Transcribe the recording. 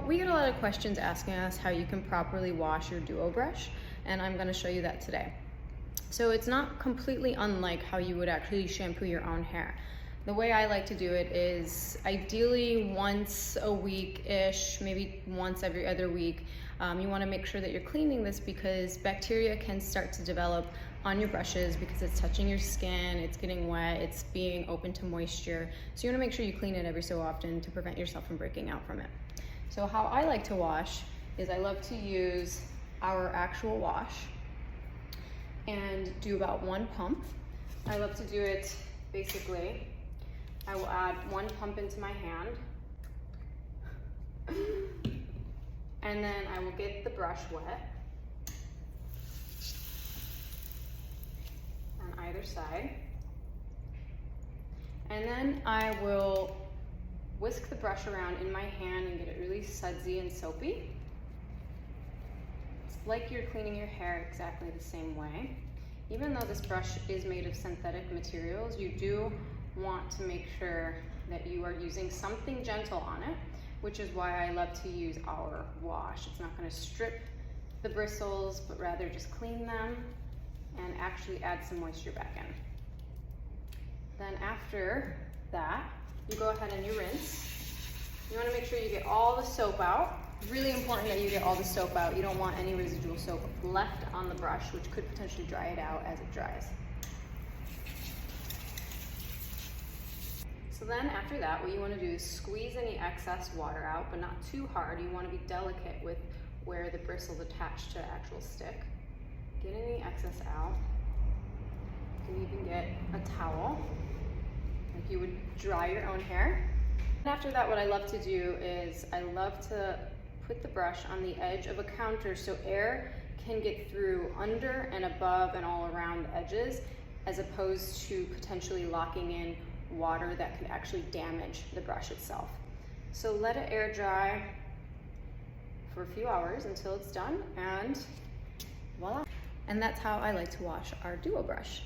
we get a lot of questions asking us how you can properly wash your duo brush, and I'm going to show you that today. So it's not completely unlike how you would actually shampoo your own hair. The way I like to do it is ideally once a week-ish, maybe once every other week. You want to make sure that you're cleaning this because bacteria can start to develop on your brushes because it's touching your skin, it's getting wet, it's being open to moisture. So you want to make sure you clean it every so often to prevent yourself from breaking out from it. So how I like to wash is I love to use our actual wash and do about one pump. I love to do it basically, I will add one pump into my hand, and then I will get the brush wet on either side. And then I will whisk the brush around in my hand and get it really sudsy and soapy. It's like you're cleaning your hair exactly the same way. Even though this brush is made of synthetic materials, you do want to make sure that you are using something gentle on it, which is why I love to use our wash. It's not going to strip the bristles, but rather just clean them and actually add some moisture back in. Then after that, you go ahead and you rinse. You want to make sure you get all the soap out. Really important that you get all the soap out. You don't want any residual soap left on the brush, which could potentially dry it out as it dries. So then after that, what you want to do is squeeze any excess water out, but not too hard. You want to be delicate with where the bristles attach to the actual stick. Get any excess out. You can even get a towel, like you would dry your own hair. And after that, what I love to do is I love to put the brush on the edge of a counter so air can get through under and above and all around the edges, as opposed to potentially locking in water that could actually damage the brush itself. So let it air dry for a few hours until it's done, and voila. And that's how I like to wash our duo brush.